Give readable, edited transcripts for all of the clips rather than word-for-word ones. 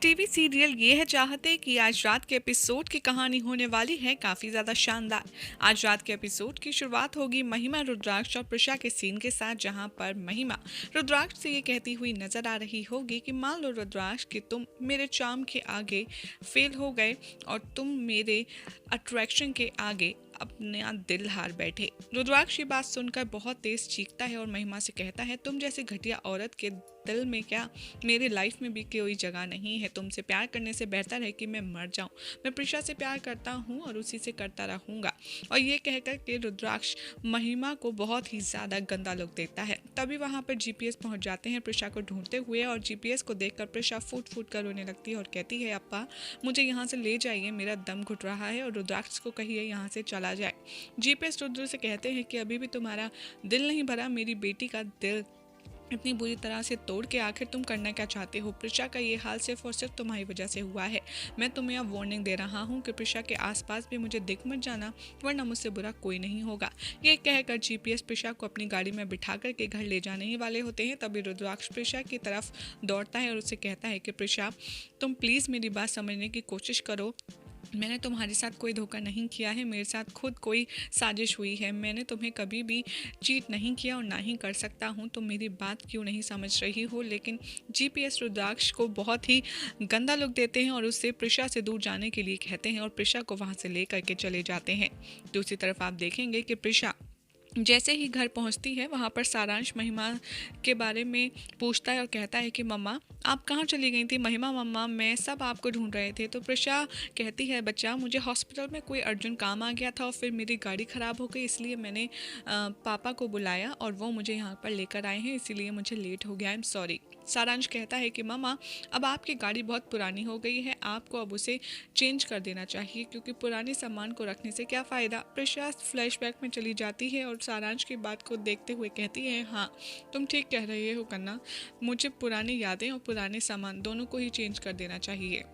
TV serial ये है चाहते कि आज रात के एपिसोड की कहानी होने वाली है काफ़ी ज़्यादा शानदार। आज रात के एपिसोड की शुरुआत होगी महिमा, रुद्राक्ष और प्रिशा के सीन के साथ, जहां पर महिमा रुद्राक्ष से ये कहती हुई नजर आ रही होगी कि मान लो रुद्राक्ष कि तुम मेरे चार्म के आगे फेल हो गए और तुम मेरे अट्रैक्शन के आगे अपना दिल हार बैठे। रुद्राक्ष ये बात सुनकर बहुत तेज चीखता है और महिमा से कहता है, तुम जैसी घटिया औरत के दिल में क्या मेरी लाइफ में भी कोई जगह नहीं है। तुमसे प्यार करने से बेहतर है कि मैं मर जाऊं। मैं प्रिशा से प्यार करता हूं और उसी से करता रहूंगा। और ये कहकर के रुद्राक्ष महिमा को बहुत ही ज़्यादा गंदा लुक देता है। तभी वहां पर जीपीएस पहुंच जाते हैं प्रिशा को ढूंढते हुए, और जीपीएस को देखकर प्रिशा फूट फूट कर रोने लगती है और कहती है, अप्पा मुझे यहाँ से ले जाइए, मेरा दम घुट रहा है, और रुद्राक्ष को कहिए यहाँ से चला जाए। जीपीएस रुद्र से कहते हैं कि अभी भी तुम्हारा दिल नहीं भरा, मेरी बेटी का दिल इतनी बुरी तरह से तोड़ के आखिर तुम करना क्या चाहते हो। प्रिशा का ये हाल सिर्फ और सिर्फ तुम्हारी वजह से हुआ है। मैं तुम्हें अब वार्निंग दे रहा हूँ कि प्रिशा के आसपास भी मुझे दिख मत जाना, वरना मुझसे बुरा कोई नहीं होगा। ये कहकर जीपीएस प्रिशा को अपनी गाड़ी में बिठा करके घर ले जाने ही वाले होते हैं। तभी रुद्राक्ष प्रिशा की तरफ दौड़ता है और उससे कहता है कि प्रिशा तुम प्लीज़ मेरी बात समझने की कोशिश करो। मैंने तुम्हारे साथ कोई धोखा नहीं किया है, मेरे साथ खुद कोई साजिश हुई है। मैंने तुम्हें कभी भी चीट नहीं किया और ना ही कर सकता हूँ। तुम मेरी बात क्यों नहीं समझ रही हो। लेकिन जीपीएस रुद्राक्ष को बहुत ही गंदा लुक देते हैं और उससे प्रिशा से दूर जाने के लिए कहते हैं और प्रिशा को वहाँ से ले करके चले जाते हैं। दूसरी तरफ आप देखेंगे कि प्रिशा जैसे ही घर पहुंचती है, वहां पर सारांश महिमा के बारे में पूछता है और कहता है कि मम्मा आप कहाँ चली गई थी। महिमा, मम्मा मैं सब आपको ढूंढ रहे थे। तो प्रिशा कहती है, बच्चा मुझे हॉस्पिटल में कोई अर्जेंट काम आ गया था और फिर मेरी गाड़ी ख़राब हो गई, इसलिए मैंने पापा को बुलाया और वो मुझे यहाँ पर लेकर आए हैं, इसीलिए मुझे लेट हो गया, आई एम सॉरी। सारांश कहता है कि मम्मा अब आपकी गाड़ी बहुत पुरानी हो गई है, आपको अब उसे चेंज कर देना चाहिए, क्योंकि पुराने सामान को रखने से क्या फ़ायदा। प्रिशा फ्लैशबैक में चली जाती है और सारांश की बात को देखते हुए कहती है, हाँ तुम ठीक कह रहे हो कन्ना, मुझे पुरानी यादें और पुराने सामान दोनों को ही चेंज कर देना चाहिए।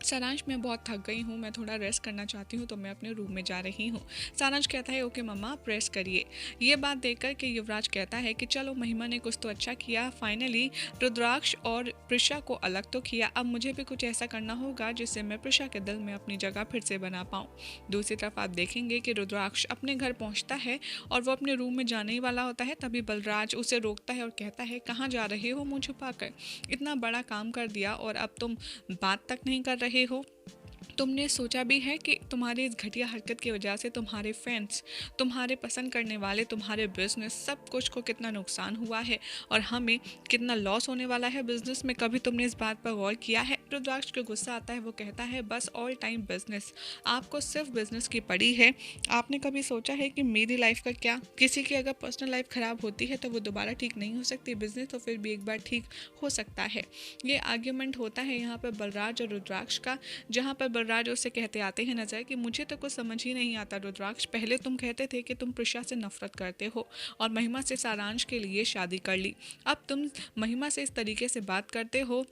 सारांश मैं बहुत थक गई हूँ, मैं थोड़ा रेस्ट करना चाहती हूँ, तो मैं अपने रूम में जा रही हूँ। सारांश कहता है, ओके मम्मा आप रेस्ट करिए। ये बात देखकर के युवराज कहता है कि चलो महिमा ने कुछ तो अच्छा किया, फाइनली रुद्राक्ष और प्रिशा को अलग तो किया, अब मुझे भी कुछ ऐसा करना होगा जिससे मैं प्रिशा के दिल में अपनी जगह फिर से बना पाऊँ। दूसरी तरफ आप देखेंगे कि रुद्राक्ष अपने घर पहुँचता है और वो अपने रूम में जाने ही वाला होता है। तभी बलराज उसे रोकता है और कहता है, कहाँ जा रहे हो मुँह छुपा कर, इतना बड़ा काम कर दिया और अब तुम बात तक नहीं कर रहे हो। तुमने सोचा भी है कि तुम्हारी इस घटिया हरकत की वजह से तुम्हारे फैंस, तुम्हारे पसंद करने वाले, तुम्हारे बिजनेस सब कुछ को कितना नुकसान हुआ है और हमें कितना लॉस होने वाला है बिजनेस में। कभी तुमने इस बात पर गौर किया है। रुद्राक्ष को गुस्सा आता है, वो कहता है, बस ऑल टाइम बिजनेस, आपको सिर्फ बिजनेस की पड़ी है। आपने कभी सोचा है कि मेरी लाइफ का क्या। किसी की अगर पर्सनल लाइफ ख़राब होती है तो वो दोबारा ठीक नहीं हो सकती, बिजनेस तो फिर भी एक बार ठीक हो सकता है। ये आर्ग्यूमेंट होता है यहाँ पर बलराज और रुद्राक्ष का, जहाँ पर बलराज उससे कहते आते हैं नजर कि मुझे तो कुछ समझ ही नहीं आता रुद्राक्ष, पहले तुम कहते थे कि तुम प्रिशा से नफरत करते हो और महिमा से सारांश के लिए शादी कर ली, अब तुम महिमा से इस तरीके से बात करते हो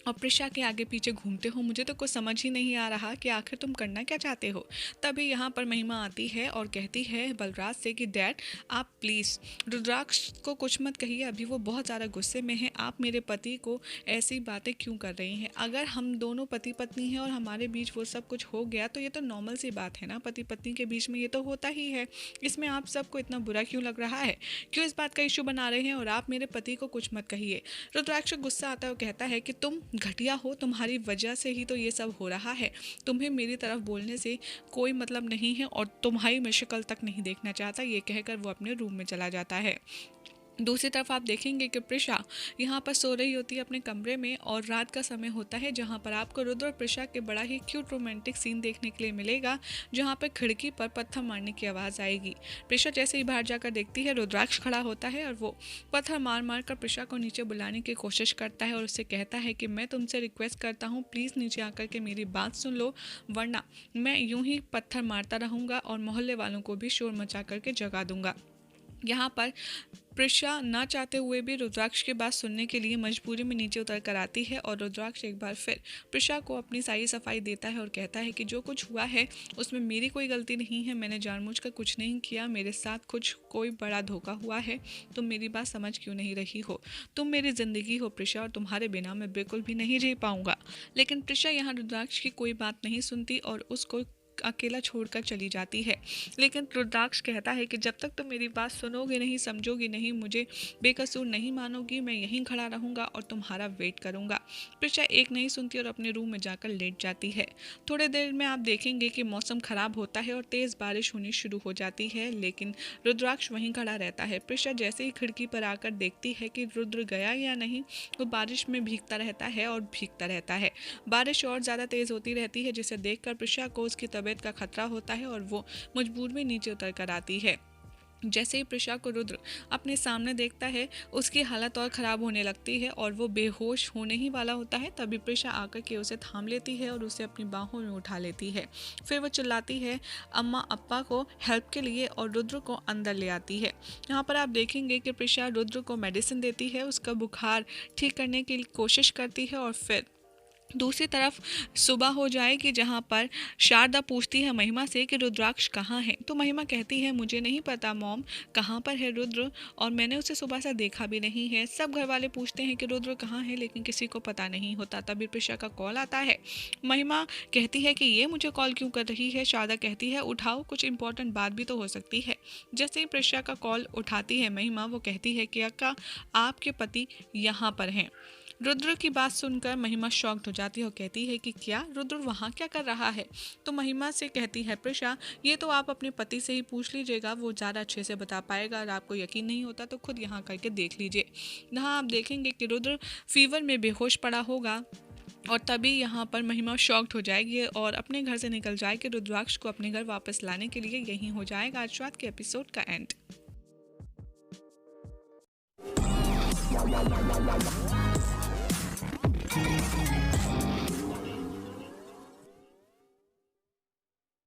और प्रिशा के आगे पीछे घूमते हो। मुझे तो कुछ समझ ही नहीं आ रहा कि आखिर तुम करना क्या चाहते हो। तभी यहाँ पर महिमा आती है और कहती है बलराज से कि डैड आप प्लीज़ रुद्राक्ष को कुछ मत कहिए, अभी वो बहुत ज़्यादा गुस्से में है, आप मेरे पति को ऐसी बातें क्यों कर रही हैं। अगर हम दोनों पति पत्नी हैं और हमारे बीच वो सब कुछ हो गया तो ये तो नॉर्मल सी बात है ना, पति पत्नी के बीच में ये तो होता ही है, इसमें आप सबको इतना बुरा क्यों लग रहा है, क्यों इस बात का इशू बना रहे हैं, और आप मेरे पति को कुछ मत कहिए। रुद्राक्ष को गुस्सा आता है और कहता है कि तुम घटिया हो, तुम्हारी वजह से ही तो ये सब हो रहा है, तुम्हें मेरी तरफ बोलने से कोई मतलब नहीं है और तुम्हारी मैं शक्ल तक नहीं देखना चाहता। ये कहकर वो अपने रूम में चला जाता है। दूसरी तरफ आप देखेंगे कि प्रिशा यहाँ पर सो रही होती है अपने कमरे में और रात का समय होता है, जहाँ पर आपको रुद्र और प्रिशा के बड़ा ही क्यूट रोमांटिक सीन देखने के लिए मिलेगा, जहाँ पर खिड़की पर पत्थर मारने की आवाज़ आएगी। प्रिशा जैसे ही बाहर जाकर देखती है रुद्राक्ष खड़ा होता है और वो पत्थर मार मार कर प्रिशा को नीचे बुलाने की कोशिश करता है और उससे कहता है कि मैं तुमसे रिक्वेस्ट करता हूँ प्लीज़ नीचे आकर के मेरी बात सुन लो, वरना मैं यूं ही पत्थर मारता रहूँगा और मोहल्ले वालों को भी शोर मचा करके जगा दूंगा। यहाँ पर प्रिशा ना चाहते हुए भी रुद्राक्ष की बात सुनने के लिए मजबूरी में नीचे उतर कर आती है और रुद्राक्ष एक बार फिर प्रिशा को अपनी सारी सफाई देता है और कहता है कि जो कुछ हुआ है उसमें मेरी कोई गलती नहीं है, मैंने जानबूझकर कुछ नहीं किया, मेरे साथ कुछ कोई बड़ा धोखा हुआ है। तुम मेरी बात समझ क्यों नहीं रही हो? तुम मेरी ज़िंदगी हो प्रिशा, और तुम्हारे बिना मैं बिल्कुल भी नहीं जी पाऊंगा। लेकिन प्रिशा यहाँ रुद्राक्ष की कोई बात नहीं सुनती और उसको अकेला छोड़कर चली जाती है। लेकिन रुद्राक्ष कहता है कि जब तक तुम मेरी बात सुनोगे नहीं, समझोगी नहीं, मुझे बेकसूर नहीं मानोगी, मैं यहीं खड़ा रहूंगा और तुम्हारा वेट करूंगा। प्रिशा एक नहीं सुनती और अपने रूम में जाकर लेट जाती है। थोड़ी देर में आप देखेंगे कि मौसम खराब होता है और तेज बारिश होनी शुरू हो जाती है, लेकिन रुद्राक्ष वहीं खड़ा रहता है। प्रिशा जैसे ही खिड़की पर आकर देखती है कि रुद्र गया या नहीं, वो बारिश में भीगता रहता है और भीगता रहता है। बारिश और ज़्यादा तेज़ होती रहती है, जिसे देखकर प्रिशा को उसकी तबीयत का खतरा होता है और वो मजबूर में नीचे उतर कर आती है। जैसे ही प्रिशा को रुद्र अपने सामने देखता है, उसकी हालत और ख़राब होने लगती है और वो बेहोश होने ही वाला होता है। तभी प्रिशा आकर के उसे थाम लेती है और उसे अपनी बाहों में उठा लेती है। फिर वो चिल्लाती है अम्मा अप्पा को हेल्प के लिए और रुद्र को अंदर ले आती है। यहाँ पर आप देखेंगे कि प्रिशा रुद्र को मेडिसिन देती है, उसका बुखार ठीक करने की कोशिश करती है और फिर दूसरी तरफ सुबह हो जाएगी, जहाँ पर शारदा पूछती है महिमा से कि रुद्राक्ष कहाँ है। तो महिमा कहती है मुझे नहीं पता मॉम, कहाँ पर है रुद्र, और मैंने उसे सुबह से देखा भी नहीं है। सब घर वाले पूछते हैं कि रुद्र कहाँ है, लेकिन किसी को पता नहीं होता। तभी प्रिशा का कॉल आता है। महिमा कहती है कि ये मुझे कॉल क्यों कर रही है। शारदा कहती है उठाओ, कुछ इंपॉर्टेंट बात भी तो हो सकती है। जैसे ही प्रिशा का कॉल उठाती है महिमा, वो कहती है कि अक्का आपके पति यहाँ पर हैं। रुद्र की बात सुनकर महिमा शॉक्ड हो जाती है और कहती है कि क्या रुद्र वहाँ क्या कर रहा है। तो महिमा से कहती है प्रिशा ये तो आप अपने पति से ही पूछ लीजिएगा, वो ज़्यादा अच्छे से बता पाएगा। अगर आपको यकीन नहीं होता तो खुद यहाँ करके देख लीजिए। यहाँ आप देखेंगे कि रुद्र फीवर में बेहोश पड़ा होगा और तभी यहाँ पर महिमा शॉक्ड हो जाएगी और अपने घर से निकल जाएगी। रुद्राक्ष को अपने घर वापस लाने के लिए यही हो जाएगा आज रात के एपिसोड का एंड।